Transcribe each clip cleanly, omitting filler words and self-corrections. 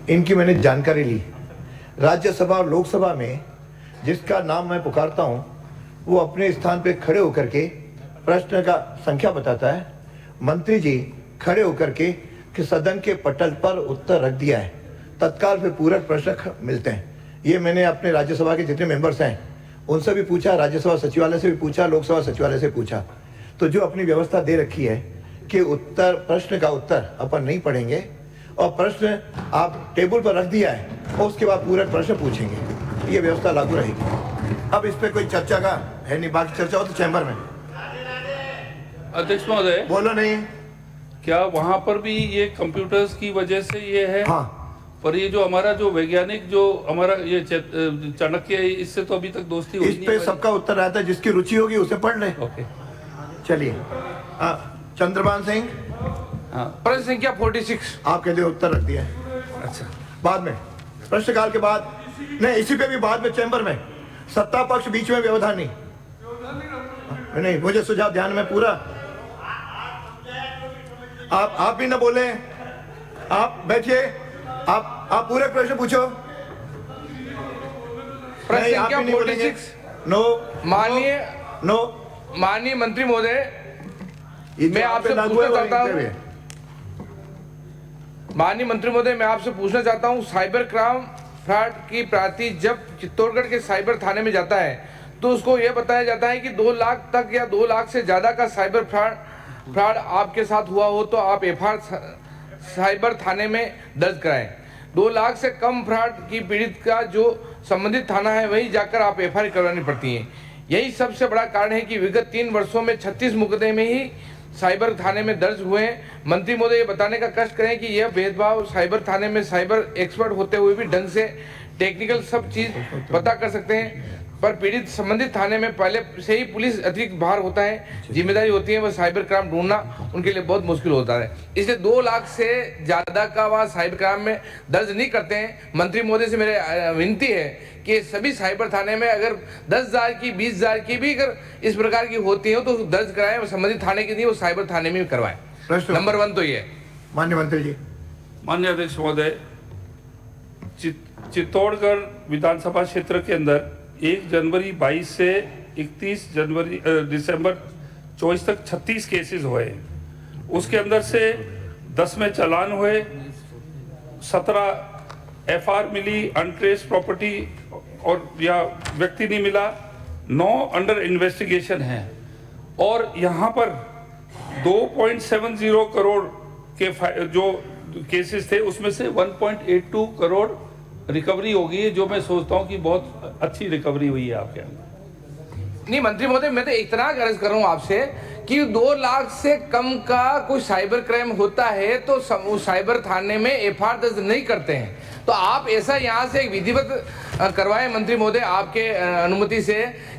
इनकी मैंने जानकारी ली। राज्यसभा और लोकसभा में जिसका नाम मैं पुकारता हूं वो अपने स्थान पे खड़े होकर के प्रश्न का संख्या बताता है। मंत्री जी खड़े होकर के कि सदन के पटल पर उत्तर रख दिया है, तत्काल फिर पूरक प्रश्न मिलते हैं। ये मैंने अपने राज्यसभा के जितने मेंबर्स हैं उनसे भी पूछा, राज्यसभा सचिवालय से भी पूछा, लोकसभा सचिवालय से पूछा, तो जो अपनी व्यवस्था दे रखी है कि उत्तर प्रश्न का उत्तर अपन नहीं पढ़ेंगे और प्रश्न आप टेबल पर रख दिया है और उसके बाद पूरक प्रश्न पूछेंगे, ये व्यवस्था लागू रहेगी। अब इस पे कोई चर्चा का है नहीं, बाकी चर्चा हो तो चैम्बर में। अध्यक्ष महोदय बोलो नहीं, क्या वहाँ पर भी ये कंप्यूटर्स की वजह से ये है? हाँ, पर ये जो हमारा जो वैज्ञानिक जो हमारा ये चाणक्य है, इससे तो अभी तक दोस्ती हुई इस पे सबका उत्तर रहता है, जिसकी रुचि होगी उसे पढ़ ले। ओके, चलिए चंद्रभान सिंह, हाँ, प्रश्न संख्या 46 आपके लिए उत्तर रख दिया है। अच्छा, बाद में प्रश्नकाल के बाद नहीं, इसी पे भी बाद में चैम्बर में सत्ता पक्ष बीच में व्यवधान नहीं, मुझे सुझाव ध्यान में पूरा। आप भी ना बोले, आप बैठिए, आप पूरे प्रश्न पूछो। प्रश्न संख्या 46 नो, माननीय मंत्री महोदय, मैं आपसे पूछना चाहता हूं, माननीय मंत्री महोदय, मैं आपसे पूछना चाहता हूं, साइबर क्राइम फ्रॉड की प्रार्थी जब चित्तौड़गढ़ के साइबर थाने में जाता है तो उसको यह बताया जाता है कि 2 लाख तक या 2 लाख से ज्यादा का साइबर फ्रॉड आपके साथ हुआ हो तो आप एफआईआर साइबर थाने में दर्ज कराएं। 2 लाख से कम फ्रॉड की पीड़ित का जो संबंधित थाना है वही जाकर आप एफआईआर करवानी पड़ती है। यही सबसे बड़ा कारण है कि विगत 3 वर्षों में 36 मुकदमे ही साइबर थाने में दर्ज हुए हैं। मंत्री महोदय ये बताने का कष्ट करें कि यह भेदभाव साइबर थाने में साइबर एक्सपर्ट होते हुए भी ढंग से टेक्निकल सब चीज पता कर सकते हैं, पर पीड़ित संबंधित थाने में पहले से ही पुलिस अतिरिक्त भार होता है, जिम्मेदारी होती है, वह साइबर क्राइम ढूंढना उनके लिए बहुत मुश्किल होता है। इसलिए 2 लाख से ज्यादा का वह साइबर क्राइम में दर्ज नहीं करते हैं। मंत्री महोदय से मेरे विनती है कि सभी साइबर थाने में अगर 10,000 की 20,000 की भी अगर इस प्रकार की होती है तो दर्ज कराएं, संबंधित थाने की नहीं वो साइबर थाने में करवाएं। नंबर 1 तो ये। माननीय मंत्री जी। माननीय अध्यक्ष महोदय, चित्तौड़गढ़ विधानसभा क्षेत्र के अंदर 1 जनवरी 22 से 31 दिसंबर 24 तक 36 केसेस हुए। उसके अंदर से 10 में चालान हुए, 17 एफआर मिली, अनट्रेस प्रॉपर्टी और या व्यक्ति नहीं मिला, 9 अंडर इन्वेस्टिगेशन है। और यहाँ पर 2.70 करोड़ के जो केसेस थे उसमें से 1.82 करोड़ रिकवरी होगी है, जो मैं सोचता हूं कि बहुत अच्छी रिकवरी हुई है आपके यहाँ। नहीं मंत्री महोदय, मैं तो इतना अर्ज कर रहा हूं आपसे कि 2 लाख से कम का कोई साइबर क्राइम होता है तो साइबर थाने में एफआईआर दर्ज नहीं करते हैं, तो आप ऐसा यहाँ से एक विधिवत करवाएं मंत्री महोदय आपके अनुमति से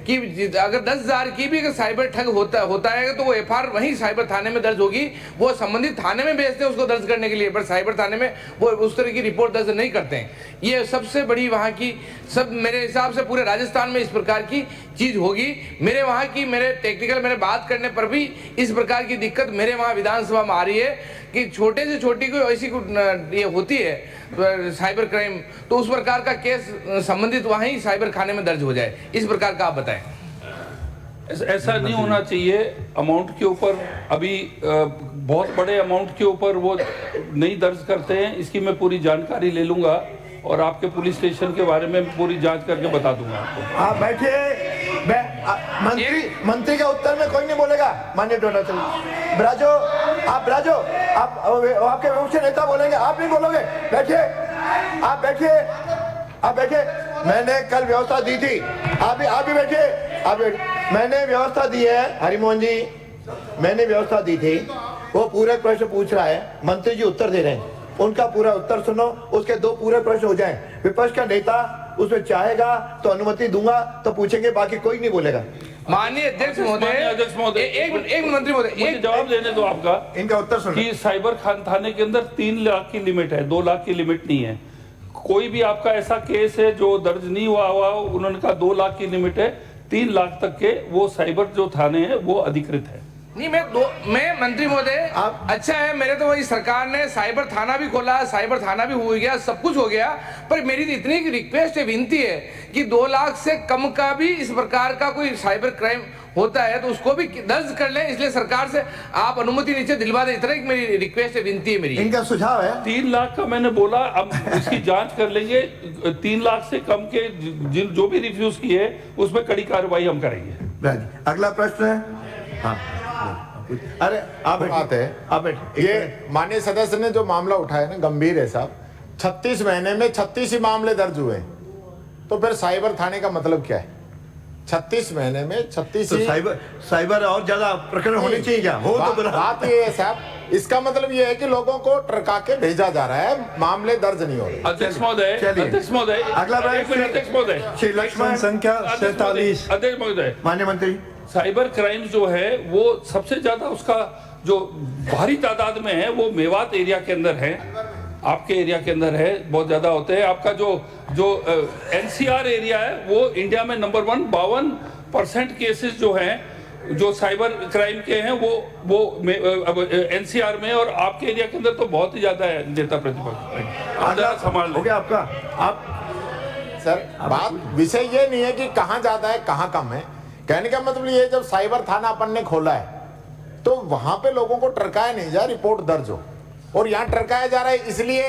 कि अगर 10,000 की भी अगर साइबर ठग होता है तो वो एफआईआर वहीं साइबर थाने में दर्ज होगी। वो संबंधित थाने में भेजते हैं उसको दर्ज करने के लिए, पर साइबर थाने में वो उस तरह की रिपोर्ट दर्ज नहीं करते हैं। ये सबसे बड़ी वहाँ की सब मेरे हिसाब से पूरे राजस्थान में इस प्रकार की चीज होगी। मेरे वहाँ की मेरे बात करने पर भी इस प्रकार की दिक्कत मेरे वहाँ विधानसभा में आ रही है कि छोटे से छोटी कोई ऐसी ये होती है साइबर क्राइम तो उस प्रकार का केस संबंधित वहीं साइबर खाने में दर्ज हो जाए, इस प्रकार का आप बताएं। ऐसा नहीं होना चाहिए। अमाउंट के ऊपर अभी बहुत बड़े अमाउंट के ऊपर वो नहीं दर्ज करते हैं, इसकी मैं पूरी जानकारी ले लूंगा और आपके पुलिस स्टेशन के बारे में पूरी जांच करके बता दूंगा आपको। आप बैठिए, मंत्री का उत्तर में कोई नहीं बोलेगा। माननीय डोनाल्ड ब्राजो, आप आपके विपक्ष नेता बोलेंगे, आप नहीं बोलोगे। बैठिए, आप बैठिए। मैंने कल व्यवस्था दी थी, आप भी बैठिए। मैंने व्यवस्था दी है हरिमोहन जी, मैंने व्यवस्था दी थी। वो पूरे प्रश्न पूछ रहा है, मंत्री जी उत्तर दे रहे हैं, उनका पूरा उत्तर सुनो, उसके 2 पूरे प्रश्न हो जाएं। विपक्ष का नेता उसमें चाहेगा तो अनुमति दूंगा तो पूछेंगे, बाकी कोई नहीं बोलेगा। माननीय अध्यक्ष महोदय, एक मंत्री महोदय एक जवाब देने दो आपका। इनका उत्तर सुनो कि साइबर थाने के अंदर 3 लाख की लिमिट है, 2 लाख की लिमिट नहीं है। कोई भी आपका ऐसा केस है जो दर्ज नहीं हुआ उन्होंने कहा 2 लाख की लिमिट है, 3 लाख तक के वो साइबर जो थाने हैं वो अधिकृत है। नहीं, मैं मंत्री महोदय, आप- अच्छा है, मेरे तो वही सरकार ने साइबर थाना भी खोला, साइबर थाना भी हो गया, सब कुछ हो गया, पर मेरी तो इतनी रिक्वेस्ट है, विनती है कि 2 लाख से कम का भी इस प्रकार का कोई साइबर क्राइम होता है तो उसको भी दर्ज कर लें, इसलिए सरकार से आप अनुमति नीचे दिलवा दें, इतना मेरी रिक्वेस्ट है, विनती है मेरी। इनका सुझाव है 3 लाख का मैंने बोला, अब इसकी जांच कर लेंगे। 3 लाख से कम के जिन जो भी रिफ्यूज किए उस पर कड़ी कार्रवाई हम करेंगे। अगला प्रश्न है। हाँ, अरे आप बात है, आप बैठिए। ये माननीय सदस्य ने जो मामला उठाया ना, गंभीर है साहब। 36 महीने में 36 ही मामले दर्ज हुए, तो फिर साइबर थाने का मतलब क्या है? 36 महीने में 36 तो ही। साइबर और ज्यादा प्रकरण होने चाहिए क्या? हो तो बोला। बात ये है साहब, इसका मतलब ये है कि लोगों को ट्रका के भेजा जा रहा है, मामले दर्ज नहीं हो रहे। अध्यक्ष महोदय, चलिए। अध्यक्ष महोदय, अगला प्रश्न- एक मिनट, अध्यक्ष महोदय, श्री लक्ष्मण संख्या अध्यक्ष महोदय, 47। अध्यक्ष महोदय, माननीय मंत्री, साइबर क्राइम जो है वो सबसे ज्यादा उसका जो भारी तादाद में है वो मेवात एरिया के अंदर है, आपके एरिया के अंदर है, बहुत ज्यादा होते हैं। आपका जो एनसीआर एरिया है वो इंडिया में नंबर 1, 52% केसेस जो हैं जो साइबर क्राइम के हैं वो एनसीआर में, और आपके एरिया के अंदर तो बहुत ही ज्यादा है नेता प्रतिपक्ष। आप जरा संभाल हो लें। गया आपका। आप सर, बात विषय ये नहीं है कि कहाँ ज्यादा है कहाँ कम है। कहने का मतलब ये, जब साइबर थाना अपन ने खोला है तो वहां पे लोगों को टरकाया नहीं जा, रिपोर्ट दर्ज हो, और यहाँ टरकाया जा रहा है। इसलिए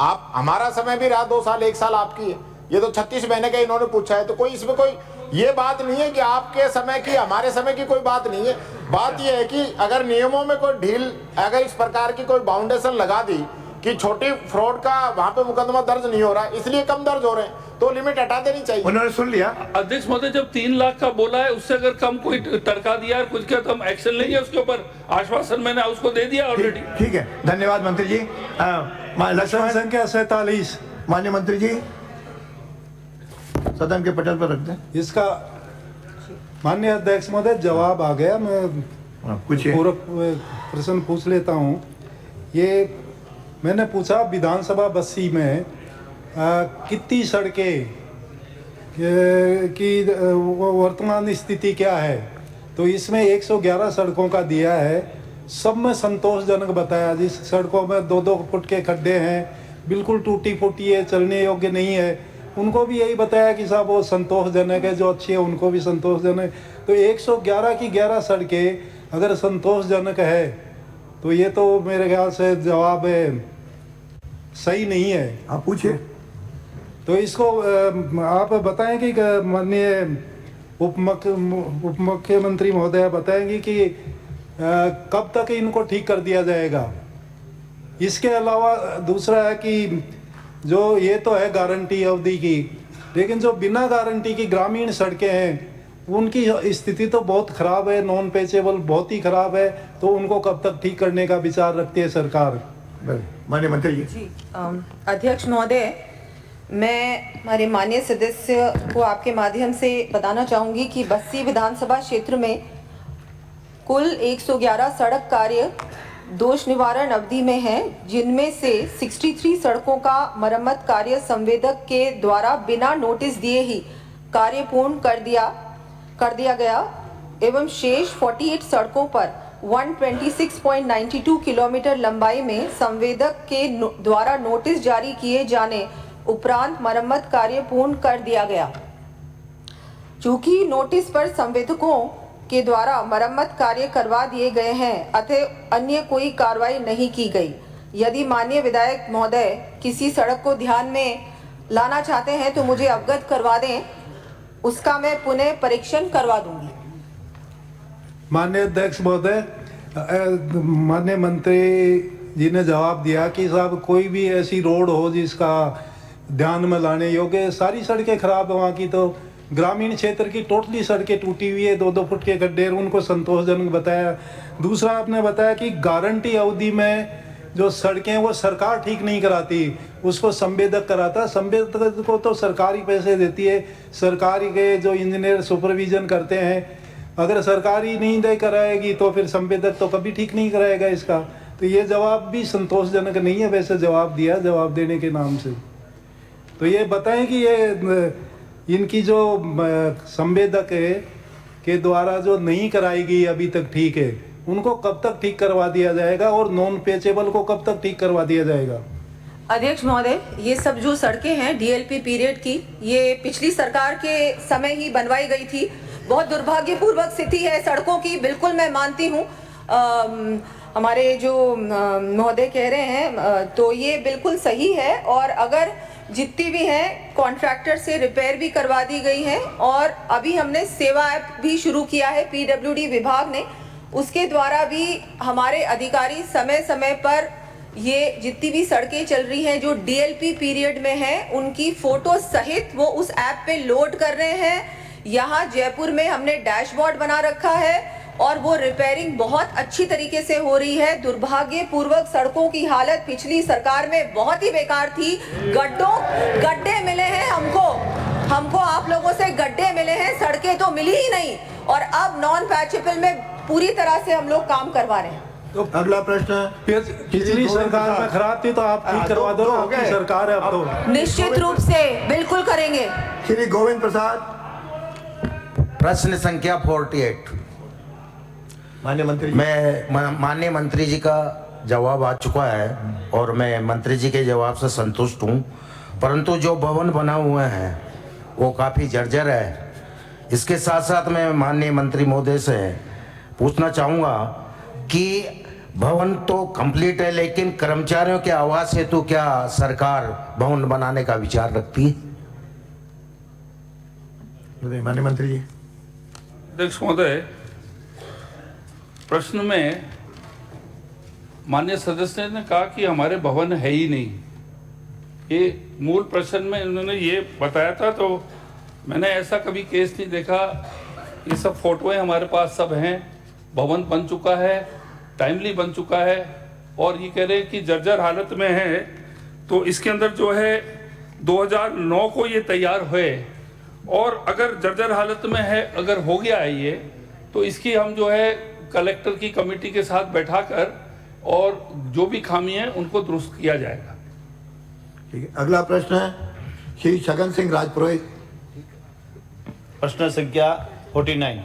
आप, हमारा समय भी रहा 2 साल 1 साल आपकी है, ये तो 36 महीने का इन्होंने पूछा है, तो कोई इसमें कोई ये बात नहीं है कि आपके समय की हमारे समय की कोई बात नहीं है। बात ये है कि अगर नियमों में कोई ढील, अगर इस प्रकार की कोई बाउंडेशन लगा दी कि छोटी फ्रॉड का वहां पे मुकदमा दर्ज नहीं हो रहा है, इसलिए कम दर्ज हो रहे हैं, तो लिमिट हटा देनी चाहिए। उन्होंने सुन लिया। अध्यक्ष महोदय, जब 3 लाख का बोला है उससे अगर कम कोई टरका दिया है कुछ किया तो हम एक्शन लेंगे उसके ऊपर। आश्वासन मैंने उसको दे दिया ऑलरेडी। ठीक है, धन्यवाद मंत्री जी। लक्ष्मण, संख्या 47। माननीय मंत्री जी, सदन के पटल पर रख दें। इसका माननीय अध्यक्ष महोदय जवाब आ गया। मैं पूछिए। पूरा प्रश्न पूछ लेता हूँ। ये मैंने पूछा विधानसभा बस्सी में कितनी सड़कें की वर्तमान स्थिति क्या है, तो इसमें 111 सड़कों का दिया है। सब में संतोषजनक बताया। जिस सड़कों में 2-2 फुट के खड्डे हैं, बिल्कुल टूटी फूटी है, चलने योग्य नहीं है, उनको भी यही बताया कि साहब वो संतोषजनक है। जो अच्छी है उनको भी संतोषजनक। तो 111 की 11 सड़कें अगर संतोषजनक है तो ये तो मेरे ख्याल से जवाब सही नहीं है। आप पूछिए। तो इसको आप बताएं कि माननीय उप मुख्यमंत्री महोदय बताएंगे कि कब तक इनको ठीक कर दिया जाएगा। इसके अलावा दूसरा है कि जो ये तो है गारंटी अवधि की, लेकिन जो बिना गारंटी की ग्रामीण सड़कें हैं उनकी स्थिति तो बहुत खराब है, नॉन पेचेबल बहुत ही खराब है। तो उनको कब तक ठीक करने का विचार रखती है सरकार? माननीय मंत्री जी। जी, अध्यक्ष महोदय, मैं हमारे माननीय सदस्य को आपके माध्यम से बताना चाहूंगी कि बस्सी विधानसभा क्षेत्र में कुल 111 सड़क कार्य दोष निवारण अवधि में है, जिनमें से 63 सड़कों का मरम्मत कार्य संवेदक के द्वारा बिना नोटिस दिए ही कार्य पूर्ण कर दिया गया एवं शेष 48 सड़कों पर 126.92 किलोमीटर लंबाई में संवेदक के द्वारा नोटिस जारी किए जाने उपरांत मरम्मत कार्य पूर्ण कर दिया गया। चूंकि नोटिस पर संवेदकों के द्वारा मरम्मत कार्य करवा दिए गए हैं, अतः अन्य कोई कार्रवाई नहीं की गई। यदि माननीय विधायक महोदय किसी सड़क को ध्यान में लाना चाहते हैं तो मुझे अवगत करवा दें, उसका मैं पुनः परीक्षण करवा दूंगी। माननीय अध्यक्ष महोदय, माननीय मंत्री जी ने जवाब दिया कि साहब कोई भी ऐसी रोड हो जिसका ध्यान में लाने योग्य, सारी सड़कें खराब है वहाँ की। तो ग्रामीण क्षेत्र की टोटली सड़कें टूटी हुई है, 2-2 फुट के गड्ढे, उनको संतोषजनक बताया। दूसरा आपने बताया कि गारंटी अवधि में जो सड़कें वो सरकार ठीक नहीं कराती, उसको संवेदक कराता। संवेदक को तो सरकार ही पैसे देती है, सरकार के जो इंजीनियर सुपरविजन करते हैं। अगर सरकार ही नहीं दे कराएगी तो फिर संवेदक तो कभी ठीक नहीं कराएगा इसका। तो ये जवाब भी संतोषजनक नहीं है। वैसे जवाब दिया जवाब देने के नाम से। तो ये बताएं कि ये इनकी जो संवेदक है के द्वारा जो नहीं कराई गई अभी तक ठीक है, उनको कब तक ठीक करवा दिया जाएगा और नॉन पेचेबल को कब तक ठीक करवा दिया जाएगा? अध्यक्ष महोदय, ये सब जो सड़कें हैं डीएलपी पीरियड की, ये पिछली सरकार के समय ही बनवाई गई थी। बहुत दुर्भाग्यपूर्वक स्थिति है सड़कों की, बिल्कुल मैं मानती हूँ। हमारे जो महोदय कह रहे हैं तो ये बिल्कुल सही है, और अगर जितनी भी हैं कॉन्ट्रैक्टर से रिपेयर भी करवा दी गई हैं, और अभी हमने सेवा ऐप भी शुरू किया है पीडब्ल्यूडी विभाग ने, उसके द्वारा भी हमारे अधिकारी समय समय पर ये जितनी भी सड़कें चल रही हैं जो डीएलपी पीरियड में हैं उनकी फोटो सहित वो उस ऐप पे लोड कर रहे हैं। यहाँ जयपुर में हमने डैशबोर्ड बना रखा है और वो रिपेयरिंग बहुत अच्छी तरीके से हो रही है। दुर्भाग्यपूर्वक सड़कों की हालत पिछली सरकार में बहुत ही बेकार थी। गड्ढे मिले हैं हमको आप लोगों से गड्ढे मिले हैं, सड़कें तो मिली ही नहीं, और अब नॉन पैचेबल में पूरी तरह से हम लोग काम करवा रहे हैं। तो अगला प्रश्न, पिछली सरकार में खराब थी तो आप ठीक करवा दो, आपकी सरकार है अब तो। निश्चित रूप से बिल्कुल करेंगे। श्री गोविंद प्रसाद। प्रश्न संख्या 48। माननीय मंत्री जी। मैं माननीय मंत्री जी का जवाब आ चुका है और मैं मंत्री जी के जवाब से संतुष्ट हूँ, परंतु जो भवन बना हुए हैं वो काफ़ी जर्जर है। इसके साथ साथ मैं माननीय मंत्री महोदय से पूछना चाहूँगा कि भवन तो कंप्लीट है, लेकिन कर्मचारियों के आवास हेतु क्या सरकार भवन बनाने का विचार रखती है? माननीय मंत्री जी। अध्यक्ष महोदय, प्रश्न में माननीय सदस्य ने कहा कि हमारे भवन है ही नहीं। ये मूल प्रश्न में उन्होंने ये बताया था, तो मैंने ऐसा कभी केस नहीं देखा। ये सब फोटोएं हमारे पास सब हैं, भवन बन चुका है, टाइमली बन चुका है, और ये कह रहे हैं कि जर्जर हालत में है। तो इसके अंदर जो है 2009 को ये तैयार हुए, और अगर जर्जर हालत में है, अगर हो गया है ये, तो इसकी हम जो है कलेक्टर की कमेटी के साथ बैठाकर और जो भी खामी है उनको दुरुस्त किया जाएगा। ठीक है, अगला प्रश्न है श्री छगन सिंह राजपुरोहित। प्रश्न संख्या 49।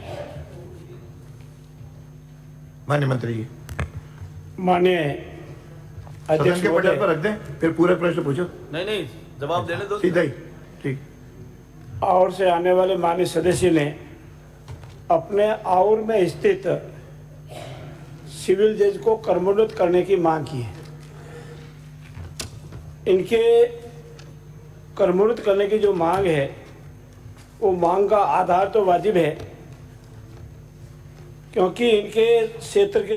माननीय मंत्री जी। माननीय सदन अध्यक्ष के पटल पर महोदय, रख दें, फिर पूरे प्रश्न पूछो। नहीं जवाब देने दो। सीधा ही। ठीक। और से आने वाले माननीय सदस्य ने अपने आउर में स्थित सिविल जज को कर्मोन्नत करने की मांग की है। इनके कर्मोन्नत करने की जो मांग है वो मांग का आधार तो वाजिब है, क्योंकि इनके क्षेत्र के